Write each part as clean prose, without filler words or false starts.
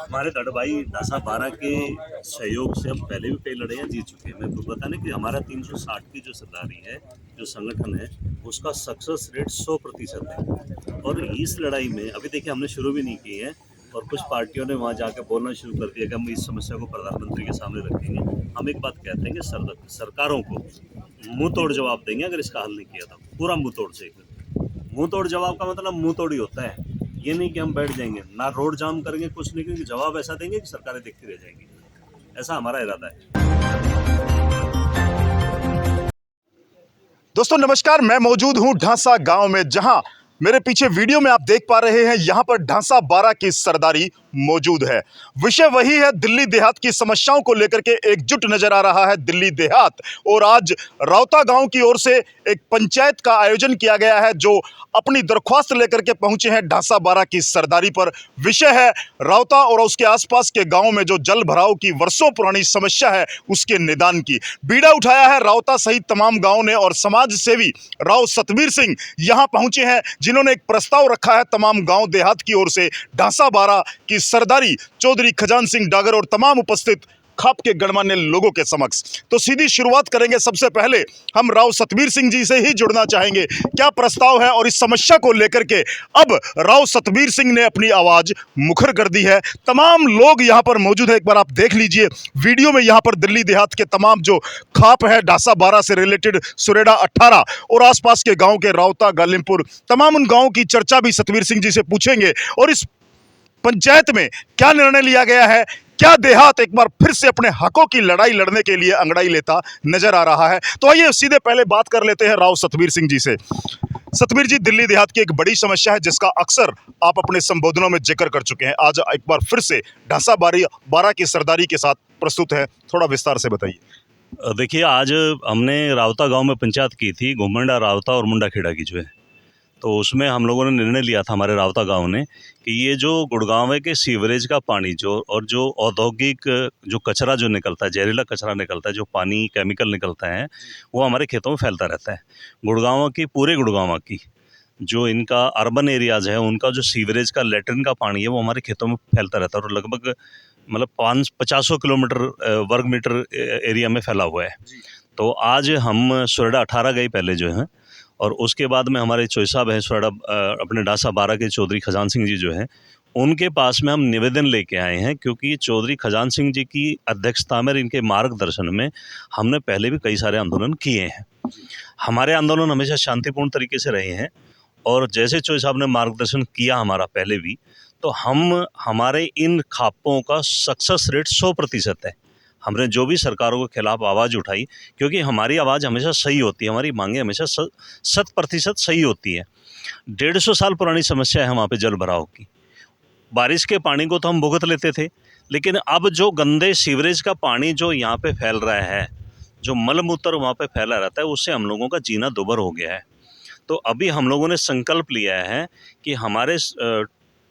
हमारे दड़बाई ढासा 12 के सहयोग से हम पहले भी कई लड़ाइयाँ जीत चुके हैं। मैं आपको बता दें कि हमारा 360 की जो सरदारी है, जो संगठन है, उसका सक्सेस रेट 100% है। और इस लड़ाई में अभी देखिए हमने शुरू भी नहीं की है और कुछ पार्टियों ने वहाँ जाकर बोलना शुरू कर दिया कि हम इस समस्या को प्रधानमंत्री के सामने रखेंगे। हम एक बात कहते हैं कि सरकारों को मुंह तोड़ जवाब देंगे अगर इसका हल नहीं किया तो, पूरा मुंह तोड़ से। मुंह तोड़ जवाब का मतलब मुंह तोड़ ही होता है, ये नहीं कि हम बैठ जाएंगे ना रोड जाम करेंगे, कुछ नहीं करेंगे, जवाब ऐसा देंगे कि सरकारें देखती रह जाएंगी। ऐसा हमारा इरादा है। दोस्तों नमस्कार, मैं मौजूद हूं ढांसा गांव में, जहां मेरे पीछे वीडियो में आप देख पा रहे हैं यहां पर ढांसा 12 की सरदारी मौजूद है। विषय वही है, दिल्ली देहात की समस्याओं को लेकर के एकजुट नजर आ रहा है दिल्ली देहात। और आज राउता गांव की ओर से एक पंचायत का आयोजन किया गया है, जो अपनी दरख्वास्त लेकर के पहुंचे हैं ढांसा 12 की सरदारी पर। विषय है राउता और उसके आसपास के गांव में जो जल भराव की वर्षों पुरानी समस्या है उसके निदान की। बीड़ा उठाया है राउता सहित तमाम गांव ने, और समाज सेवी राव सतबीर सिंह यहां पहुंचे हैं, जिन्होंने एक प्रस्ताव रखा है तमाम गांव देहात की ओर से ढांसा 12 की सरदारी चौधरी खजान सिंह डागर और तमाम उपस्थित खाप के गणमान्य लोगों के समक्ष। तो सीधी शुरुआत करेंगे। सबसे पहले हम राव सतबीर सिंह जी से ही जुड़ना चाहेंगे। क्या प्रस्ताव है और इस समस्या को लेकर के अब राव सतबीर सिंह ने अपनी आवाज मुखर कर दी है। तमाम लोग यहां पर मौजूद है, एक बार आप देख लीजिए वीडियो में। यहां पर दिल्ली देहात के तमाम जो खाप है ढांसा 12 से रिलेटेड, सुरेडा 18 और आसपास के गांव के रावता, गालिमपुर, तमाम उन गांवों की चर्चा भी सतबीर सिंह जी से पूछेंगे। और इस पंचायत में क्या निर्णय लिया गया है, क्या देहात एक बार फिर से अपने हकों की लड़ाई लड़ने के लिए अंगड़ाई लेता नजर आ रहा है। तो आइए सीधे पहले बात कर लेते हैं राव सतबीर सिंह जी से। सतबीर जी, दिल्ली देहात की एक बड़ी समस्या है जिसका अक्सर आप अपने संबोधनों में जिक्र कर चुके हैं, आज एक बार फिर से ढांसा 12 की सरदारी के साथ प्रस्तुत है, थोड़ा विस्तार से बताइए। देखिए, आज हमने रावता गांव में पंचायत की थी, घुमंडा, रावता और मुंडा खेड़ा की जो है। तो उसमें हम लोगों ने निर्णय लिया था, हमारे रावता गांव ने, कि ये जो गुड़गांव के सीवरेज का पानी जो और जो औद्योगिक जो कचरा जो निकलता है, जहरीला कचरा निकलता है, जो पानी केमिकल निकलता है, वो हमारे खेतों में फैलता रहता है। गुड़गांव की, पूरे गुड़गांव की जो इनका अर्बन एरियाज़ है, उनका जो सीवरेज का लेटरिन का पानी है वो हमारे खेतों में फैलता रहता है और लगभग मतलब 550 किलोमीटर वर्ग मीटर एरिया में फैला हुआ है। तो आज हम सुरेडा 18 गए पहले जो है, और उसके बाद में हमारे चोई साहब हैं सुरेडा, अपने ढांसा 12 के चौधरी खजान सिंह जी जो हैं, उनके पास में हम निवेदन लेके आए हैं, क्योंकि चौधरी खजान सिंह जी की अध्यक्षता में, इनके मार्गदर्शन में हमने पहले भी कई सारे आंदोलन किए हैं। हमारे आंदोलन हमेशा शांतिपूर्ण तरीके से रहे हैं, और जैसे चोई साहब ने मार्गदर्शन किया हमारा पहले भी, तो हमारे इन खापों का सक्सेस रेट 100% है। हमने जो भी सरकारों के खिलाफ आवाज़ उठाई, क्योंकि हमारी आवाज़ हमेशा सही होती है, हमारी मांगे हमेशा 100% सही होती है। 150 साल पुरानी समस्या है वहाँ पे जल भराव की। बारिश के पानी को तो हम भुगत लेते थे, लेकिन अब जो गंदे सीवरेज का पानी जो यहाँ पे फैल रहा है, जो मलमूत्र वहाँ पे फैला रहता है, उससे हम लोगों का जीना दुभर हो गया है। तो अभी हम लोगों ने संकल्प लिया है कि हमारे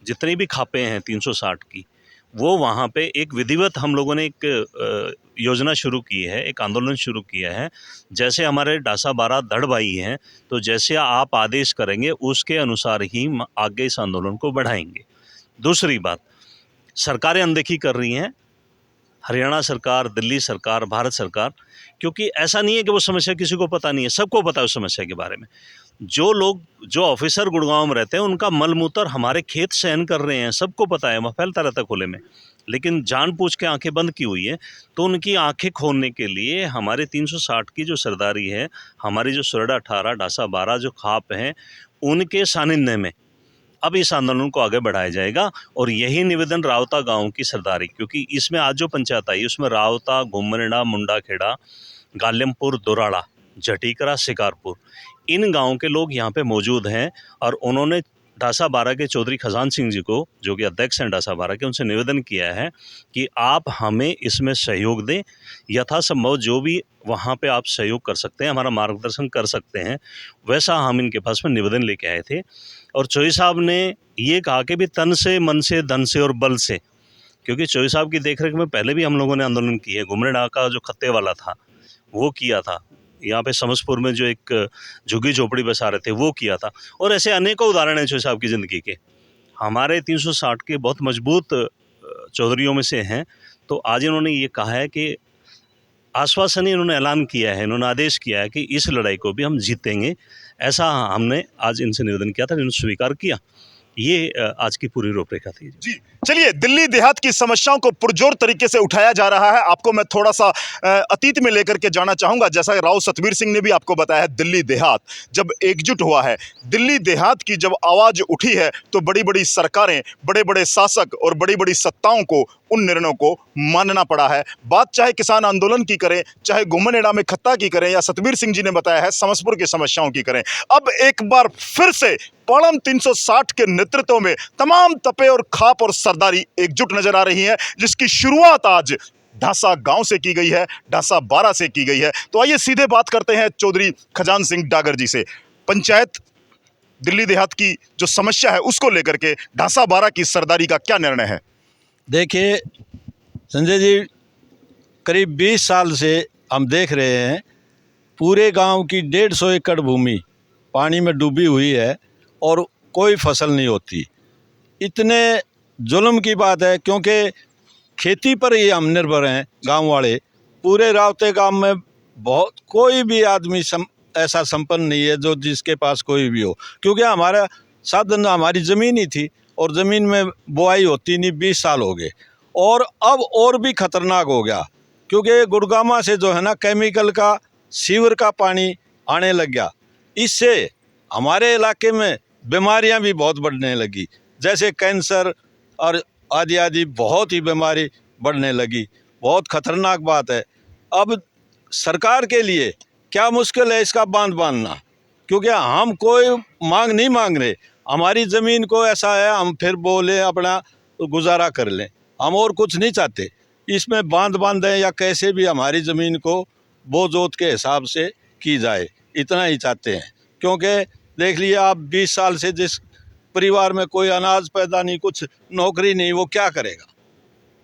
जितनी भी खापें हैं 360 की, वो वहाँ पे एक विधिवत हम लोगों ने एक योजना शुरू की है, एक आंदोलन शुरू किया है। जैसे हमारे ढांसा 12 धड़ भाई हैं, तो जैसे आप आदेश करेंगे उसके अनुसार ही आगे इस आंदोलन को बढ़ाएंगे। दूसरी बात, सरकारें अनदेखी कर रही हैं, हरियाणा सरकार, दिल्ली सरकार, भारत सरकार, क्योंकि ऐसा नहीं है कि वो समस्या किसी को पता नहीं है, सबको पता है उस समस्या के बारे में। जो लोग, जो ऑफिसर गुड़गांव में रहते हैं, उनका मलमूत्र हमारे खेत सहन कर रहे हैं, सबको पता है, वहाँ फैलता रहता है खुले में, लेकिन जानबूझ के आंखें बंद की हुई है। तो उनकी आंखें खोलने के लिए हमारे 360 की जो सरदारी है, हमारी जो सुरेडा 18, ढांसा 12 जो खाप हैं, उनके सानिध्य में अब इस आंदोलन को आगे बढ़ाया जाएगा। और यही निवेदन रावता गांव की सरदारी, क्योंकि इसमें आज जो पंचायत आई उसमें रावता, घुमरना, मुंडा खेड़ा, गालिमपुर, दोराड़ा, जटीकरा, शिकारपुर, इन गांव के लोग यहाँ पे मौजूद हैं। और उन्होंने ढांसा 12 के चौधरी खजान सिंह जी को, जो कि अध्यक्ष हैं ढांसा 12 के, उनसे निवेदन किया है कि आप हमें इसमें सहयोग दें, यथासंभव जो भी वहाँ पे आप सहयोग कर सकते हैं, हमारा मार्गदर्शन कर सकते हैं, वैसा हम इनके पास में निवेदन लेके आए थे। और चोई साहब ने ये कहा कि भी तन से, मन से, धन से और बल से, क्योंकि चोई साहब की देखरेख में पहले भी हम लोगों ने आंदोलन किए है। घुमरडा का जो खत्ते वाला था वो किया था, यहाँ पे समसपुर में जो एक झुग्गी झोपड़ी बसा रहे थे वो किया था, और ऐसे अनेकों उदाहरण हैं चोई साहब की ज़िंदगी के। हमारे 360 के बहुत मजबूत चौधरियों में से हैं। तो आज इन्होंने ये कहा है कि आश्वासन ही इन्होंने ऐलान किया है, इन्होंने आदेश किया है कि इस लड़ाई को भी हम जीतेंगे। ऐसा हमने आज इनसे निवेदन किया था, इन्होंने स्वीकार किया। ये आज की पूरी रूपरेखा थी। जी, चलिए, दिल्ली देहात की समस्याओं को पुरजोर तरीके से उठाया जा रहा है। आपको मैं थोड़ा सा अतीत में लेकर के जाना चाहूंगा। जैसा राव सतवीर सिंह ने भी आपको बताया, दिल्ली देहात जब एकजुट हुआ है, दिल्ली देहात की जब आवाज उठी है, तो बड़ी बड़ी सरकारें, बड़े बड़े शासक और बड़ी बड़ी सत्ताओं को उन निर्णयों को मानना पड़ा है। बात चाहे किसान आंदोलन की करें, चाहे घुमनेड़ा में खत्ता की करें, या सतवीर सिंह जी ने बताया है समसपुर की समस्याओं की करें। अब एक बार फिर से पाड़म 360 के नेतृत्व में तमाम तपे और खाप और सरदारी एकजुट नजर आ रही है, जिसकी शुरुआत आज ढांसा गांव से की गई है, ढांसा 12 से की गई है। तो आइए सीधे बात करते हैं चौधरी खजान सिंह डागर जी से। पंचायत दिल्ली देहात की जो समस्या है उसको लेकर के ढांसा 12 की सरदारी का क्या निर्णय है? देखिए संजय जी, करीब 20 साल से हम देख रहे हैं पूरे गांव की 150 एकड़ भूमि पानी में डूबी हुई है और कोई फसल नहीं होती। इतने जुल्म की बात है, क्योंकि खेती पर ही हम निर्भर हैं गांव वाले। पूरे रावते गांव में बहुत कोई भी आदमी ऐसा संपन्न नहीं है जो जिसके पास कोई भी हो, क्योंकि हमारा साधन हमारी ज़मीन ही थी और ज़मीन में बुआई होती नहीं। 20 साल हो गए और अब और भी ख़तरनाक हो गया, क्योंकि गुड़गामा से जो है ना केमिकल का सीवर का पानी आने लग गया। इससे हमारे इलाके में बीमारियां भी बहुत बढ़ने लगी, जैसे कैंसर और आदि आदि बहुत ही बीमारी बढ़ने लगी। बहुत ख़तरनाक बात है। अब सरकार के लिए क्या मुश्किल है इसका बांध बांधना, क्योंकि हम कोई मांग नहीं मांग रहे। हमारी ज़मीन को ऐसा है, हम फिर बोले अपना गुजारा कर लें, हम और कुछ नहीं चाहते। इसमें बांध बांधें या कैसे भी हमारी ज़मीन को बोझोत के हिसाब से की जाए, इतना ही चाहते हैं। क्योंकि देख लिए आप 20 साल से जिस परिवार में कोई अनाज पैदा नहीं, कुछ नौकरी नहीं, वो क्या करेगा?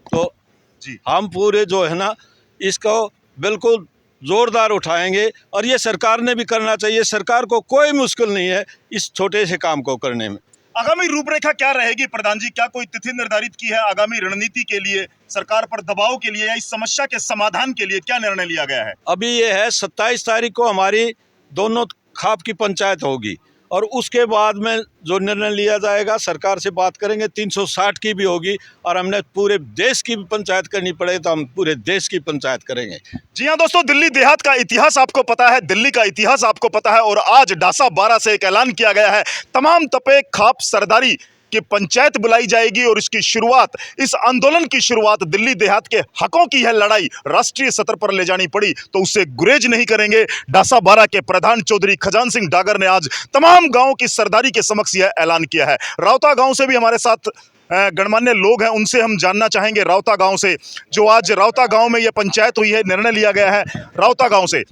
तो जी, हम पूरे जो है ना इसको बिल्कुल ज़ोरदार उठाएंगे और ये सरकार ने भी करना चाहिए। सरकार को कोई मुश्किल नहीं है इस छोटे से काम को करने में। आगामी रूपरेखा क्या रहेगी प्रधान जी? क्या कोई तिथि निर्धारित की है आगामी रणनीति के लिए, सरकार पर दबाव के लिए, या इस समस्या के समाधान के लिए क्या निर्णय लिया गया है? अभी ये है 27 तारीख को हमारी दोनों खाप की पंचायत होगी और उसके बाद में जो निर्णय लिया जाएगा सरकार से बात करेंगे। 360 की भी होगी और हमने पूरे देश की भी पंचायत करनी पड़े तो हम पूरे देश की पंचायत करेंगे। जी हाँ दोस्तों, दिल्ली देहात का इतिहास आपको पता है, दिल्ली का इतिहास आपको पता है, और आज ढांसा 12 से एक ऐलान किया गया है, तमाम तपे खाप सरदारी की पंचायत बुलाई जाएगी और इसकी शुरुआत, इस आंदोलन की शुरुआत दिल्ली देहात के हकों की है लड़ाई राष्ट्रीय सतर पर ले जानी पड़ी तो उससे गुरेज नहीं करेंगे। ढांसा 12 के प्रधान चौधरी खजान सिंह डागर ने आज तमाम गांवों की सरदारी के समक्ष यह ऐलान किया है। रावता गांव से भी हमारे साथ गणमान्य लोग हैं, उनसे हम जानना चाहेंगे रावता गांव से, जो आज रावता गांव में यह पंचायत हुई है, निर्णय लिया गया है। रावता गांव से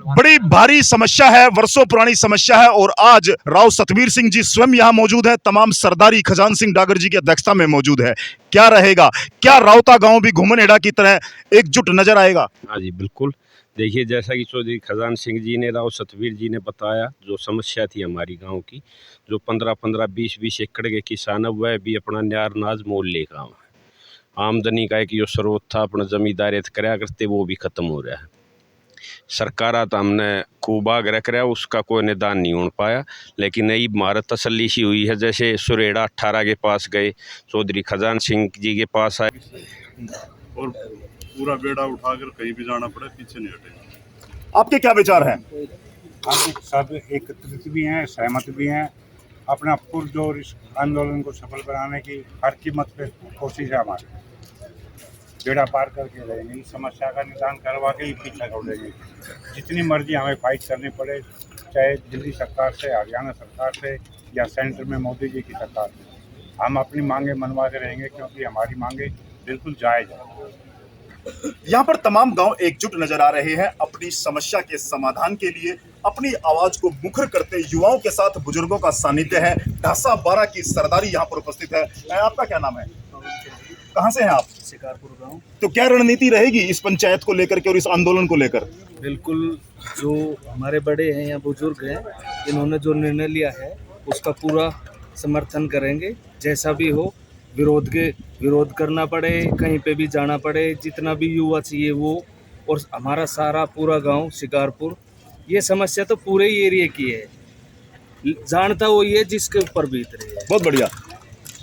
बड़ी भारी समस्या है, वर्षों पुरानी समस्या है, और आज राव सतवीर सिंह जी स्वयं यहां मौजूद है, तमाम सरदारी खजान सिंह डागर जी की अध्यक्षता में मौजूद है। क्या रहेगा? क्या रावता गांव भी घुमनेड़ा की तरह एकजुट नजर आएगा? हाँ जी बिल्कुल। देखिए, जैसा कि चौधरी खजान सिंह जी ने, राव सतवीर जी ने बताया, जो समस्या थी हमारी गांव की, जो 15-15, 20-20 एकड़ के किसान है वह भी अपना न्यार नाज मोल ले गाँव है। आमदनी का एक जो स्रोत था अपना जमींदारियत कराया करते, वो भी ख़त्म हो रहा है। सरकारा तो हमने खूब आग्रह कराया, उसका कोई निदान नहीं हो पाया। लेकिन नई इमारत तसल्ली सी हुई है, जैसे सुरेड़ा 18 के पास गए, चौधरी खजान सिंह जी के पास आए और पूरा बेड़ा उठाकर कहीं भी जाना पड़े पीछे नहीं हटेगा। आपके क्या विचार हैं? हम सब एकत्रित भी हैं, सहमत भी हैं। अपना पुरजोर इस आंदोलन को सफल बनाने की हर कीमत पे कोशिश है हमारी। बेड़ा पार करके रहेंगे, इस समस्या का निदान करवा के ही पीछा छोड़ेंगे। जितनी मर्जी हमें फाइट करनी पड़े, चाहे दिल्ली सरकार से, हरियाणा सरकार से, या सेंटर में मोदी जी की सरकार से, हम अपनी मांगे मनवा के रहेंगे, क्योंकि हमारी मांगे बिल्कुल जायज़ है। यहाँ पर तमाम गांव एकजुट नजर आ रहे हैं अपनी समस्या के समाधान के लिए, अपनी आवाज को मुखर करते युवाओं के साथ बुजुर्गों का सानिध्य है। ढांसा 12 की सरदारी यहाँ पर उपस्थित है। आपका क्या नाम है? कहाँ से हैं आप? शिकारपुर गांव। तो क्या रणनीति रहेगी इस पंचायत को लेकर के और इस आंदोलन को लेकर? बिल्कुल, जो हमारे बड़े हैं या बुजुर्ग हैं, इन्होंने जो निर्णय लिया है उसका पूरा समर्थन करेंगे। जैसा भी हो विरोध करना पड़े, कहीं पे भी जाना पड़े, जितना भी युवा चाहिए वो, और हमारा सारा पूरा गांव शिकारपुर, ये समस्या तो पूरे ही एरिया की है, जानता वो ये जिसके ऊपर बीत रही है। बहुत बढ़िया।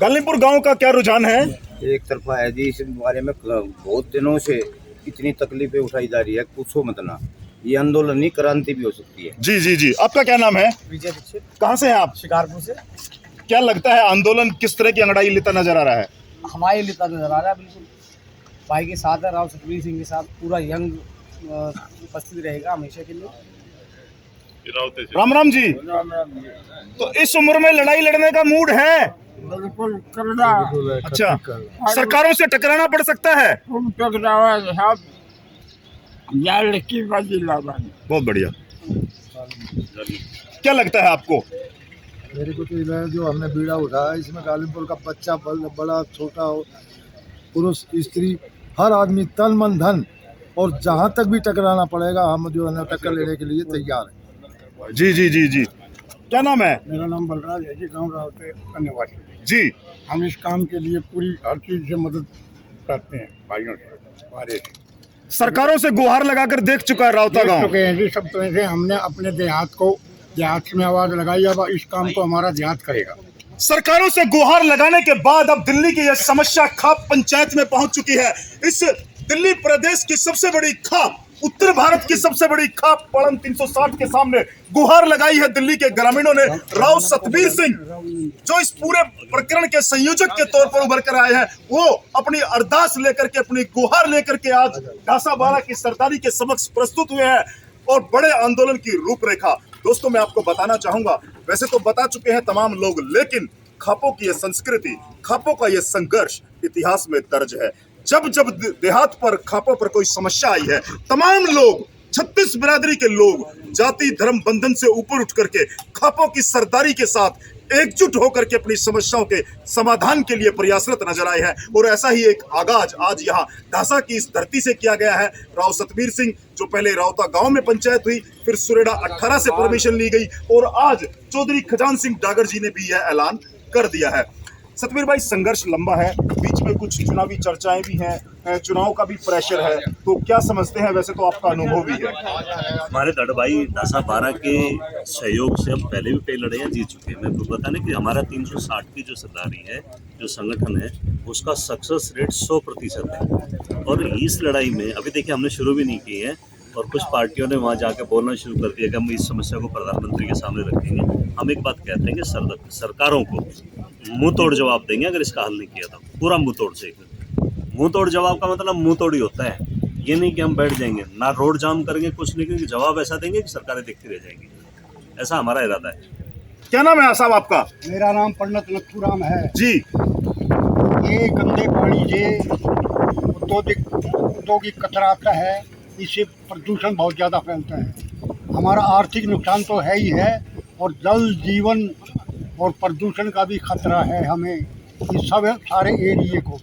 गालीमपुर गांव का क्या रुझान है? एक तरफा है जी, इस बारे में बहुत दिनों से इतनी तकलीफें उठाई जा रही है, पूछो मत ना। ये आंदोलन ही क्रांति भी हो सकती है। जी जी जी। आपका क्या नाम है? विजय दीक्षित, कहाँ से हैं आप? शिकारपुर से। क्या लगता है आंदोलन किस तरह की अंगड़ाई लेता नजर आ रहा है? हमारे लिए नजर आ रहा है, बिल्कुल भाई के साथ है, राव सतवीर सिंह के साथ पूरा यंग उपस्थित रहेगा हमेशा के लिए। राम राम जी। तो इस उम्र में लड़ाई लड़ने का मूड है? बिल्कुल करना। अच्छा, सरकारों से टकराना पड़ सकता है? टकरावा साहब, जाल की बाजी लावानी। बहुत बढ़िया। क्या लगता है आपको? मेरे को तो ये जो हमने बीड़ा उठाया, इसमें गालीमपुर का बच्चा बड़ा छोटा हो, पुरुष स्त्री, हर आदमी तन मन धन, और जहाँ तक भी टकराना पड़ेगा हम जो है टक्कर लेने के लिए तैयार हैं। जी जी जी जी। क्या नाम है? मेरा नाम बलराज है जी, गाँव रावते अन्यवासी जी। हम इस काम के लिए पूरी हर चीज़ से मदद करते हैं भाइयों से, हमारे सरकारों से गुहार लगाकर देख चुका है रावता गांव? चुके हैं जी, सब तरह से हमने अपने देहात में आवाज लगाई, अब इस काम को हमारा देहात करेगा। सरकारों से गुहार लगाने के बाद अब दिल्ली की यह समस्या खाप पंचायत में पहुंच चुकी है। इस दिल्ली प्रदेश की सबसे बड़ी खाप, उत्तर भारत की सबसे बड़ी खाप पड़न 360 के सामने गुहार लगाई है दिल्ली के ग्रामीणों ने। राव सतवीर सिंह जो इस पूरे प्रकरण के संयोजक के तौर पर उभर कर आए हैं, वो अपनी अरदास लेकर के, अपनी गुहार लेकर के आज ढासा बारा की सरदारी के समक्ष प्रस्तुत हुए हैं और बड़े आंदोलन की रूपरेखा। दोस्तों, मैं आपको बताना चाहूंगा, वैसे तो बता चुके हैं तमाम लोग, लेकिन खापों की यह संस्कृति, खापों का यह संघर्ष इतिहास में दर्ज है। जब जब देहात पर, खापों पर कोई समस्या आई है, तमाम लोग, 36 बिरादरी के लोग जाति धर्म बंधन से ऊपर उठ करके खापों की सरदारी के साथ एकजुट होकर के अपनी समस्याओं के समाधान के लिए प्रयासरत नजर आए हैं। और ऐसा ही एक आगाज आज यहाँ ढासा की इस धरती से किया गया है। राव सतवीर सिंह, जो पहले रावता गांव में पंचायत हुई, फिर सुरेडा 18 से परमिशन ली गई, और आज चौधरी खजान सिंह डागर जी ने भी यह ऐलान कर दिया है। सतवीर भाई, संघर्ष लंबा है, बीच में कुछ चुनावी चर्चाएं भी हैं, चुनाव का भी प्रेशर है, तो क्या समझते हैं? वैसे तो आपका अनुभव भी है। हमारे दड़बाई ढासा बारा के सहयोग से हम पहले भी कई लड़ाइयाँ जीत चुके हैं। मैं तो बताने कि हमारा 360 की जो सरदारी है, जो संगठन है, उसका सक्सेस रेट 100% है। और इस लड़ाई में अभी देखिए हमने शुरू भी नहीं की है, और कुछ पार्टियों ने वहाँ जाकर बोलना शुरू कर दिया कि हम इस समस्या को प्रधानमंत्री के सामने रखेंगे। हम एक बात कहते हैं कि सरकारों को मुंह तोड़ जवाब देंगे अगर इसका हल नहीं किया तो, पूरा मुंह तोड़ से। मुंह तोड़ जवाब का मतलब मुंह तोड़ ही होता है, ये नहीं कि हम बैठ जाएंगे, ना रोड जाम करेंगे, कुछ नहीं करेंगे, जवाब ऐसा देंगे कि सरकारें देखती रह जाएंगी। ऐसा हमारा इरादा है। क्या नाम है साहब आपका? मेरा नाम पंडित लखूराम है जी। ये गंदे पानी से औद्योगिक कचरा आता है, इससे प्रदूषण बहुत ज़्यादा फैलता है। हमारा आर्थिक नुकसान तो है ही है, और जल जीवन और प्रदूषण का भी खतरा है हमें, इस सब सारे एरिए को।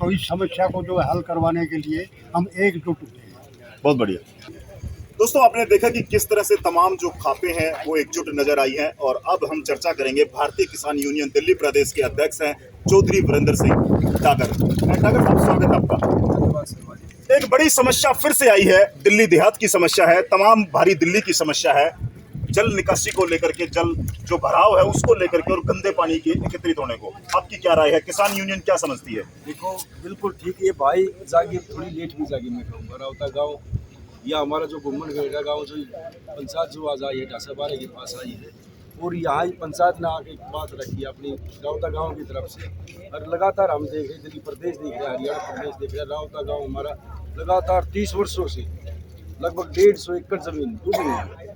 तो इस समस्या को जो हल करवाने के लिए हम एकजुट हुए हैं। बहुत बढ़िया। दोस्तों, आपने देखा कि किस तरह से तमाम जो खापें हैं वो एकजुट नजर आई हैं। और अब हम चर्चा करेंगे, भारतीय किसान यूनियन दिल्ली प्रदेश के अध्यक्ष हैं चौधरी वीरेंद्र सिंह डागर। डागर साहब, स्वागत आपका। एक बड़ी समस्या फिर से आई है, दिल्ली देहात की समस्या है, तमाम भारी दिल्ली की समस्या है, जल निकासी को लेकर के, जल जो भराव है उसको लेकर के, और गंदे पानी के एकत्रित होने को। आपकी क्या राय है? किसान यूनियन क्या समझती है? देखो, बिल्कुल ठीक है भाई, जागी थोड़ी लेट भी जागी, मैं कहूँगा रावता गाँव या हमारा जो घुमनगढ़ गाँव, जो पंचायत जो आज आई है ढासा बारा के पास आई है, और यहाँ ही पंचायत ने आके बात रखी अपनी रावता गाँव की तरफ से। और लगातार हम देख रहे, दिल्ली प्रदेश देख रहे, हरियाणा प्रदेश देख रहे, रावता गाँव हमारा लगातार 30 वर्षों से लगभग 150 एकड़ जमीन डूबी है।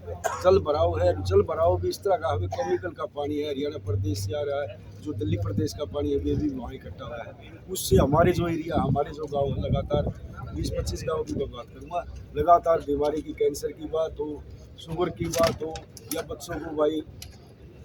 जल भराव है, जल भराव भी इस तरह का है, केमिकल का पानी है, हरियाणा प्रदेश से आ रहा है, जो दिल्ली प्रदेश का पानी है भी वहाँ इकट्ठा हुआ है। उससे हमारे जो एरिया, हमारे जो गांव है, लगातार 20-25 गाँव की मैं बात करूँगा, लगातार बीमारी की, कैंसर की बात हो, शुगर की बात हो, या बच्चों को भाई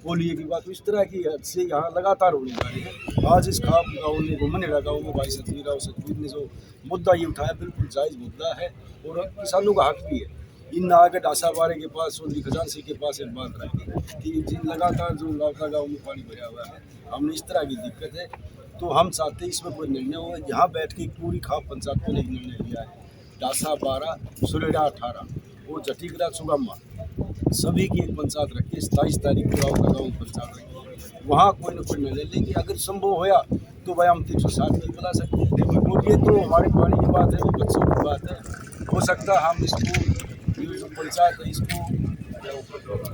पोलियो की बात हो, इस तरह की हद से यहाँ लगातार होने जा रही है। आज इस खाप गाँव में, घुमनगढ़ गाँव में भाई सतवीर ने जो मुद्दा ये उठाया, बिल्कुल जायज़ मुद्दा है, और किसानों का हक भी है। इन आगे ढासा बारे के पास, चौधरी खजान सिंह के पास एक बात रखी कि जिन लगातार जो रावता गाँव में पानी भरा हुआ है, हमने इस तरह की दिक्कत है, तो हम चाहते हैं इसमें कोई निर्णय हो। यहाँ बैठ के पूरी खाप पंचायत को एक निर्णय लिया है, डासा 12, सुरेडा 18 और जटीगरा चुगम्मा सभी की एक पंचायत रखी, 27 तारीख को रावता गाँव पंचायत रखी। वहाँ कोई न कोई निर्णय लेंगे। अगर संभव होया तो भाई हम 360 नहीं बुला सकते, और ये तो हमारे पानी की बात है, बच्चों की बात है। हो सकता है हम इसको जो पंचायत है इसको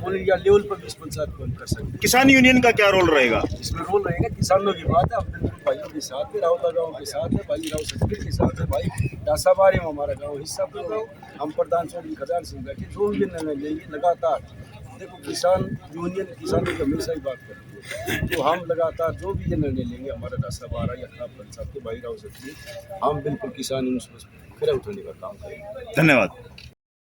ऑल इंडिया लेवल पर भी इस पंचायत को कर सकते हैं। किसान यूनियन का क्या रोल रहेगा? इसमें रोल रहेगा किसानों की बात है, हम बिल्कुल भाइयों के साथ है, रावता गाँव के साथ है, भाई राव सतबीर के साथ है, भाई डासाबारी में हमारा गाँव हिस्सा पर गाँव, हम प्रधान चौधरी खजान सिंह बैठे जो भी निर्णय लेंगे लगातार। देखो किसान यूनियन किसानों की हमेशा ही बात करती है, तो हम लगातार जो भी ये निर्णय लेंगे हमारा डासा 12 या खाप पंचायत के भाई राव सतबीर, हम बिल्कुल किसान उसमें खड़े उठने का काम करेंगे। धन्यवाद।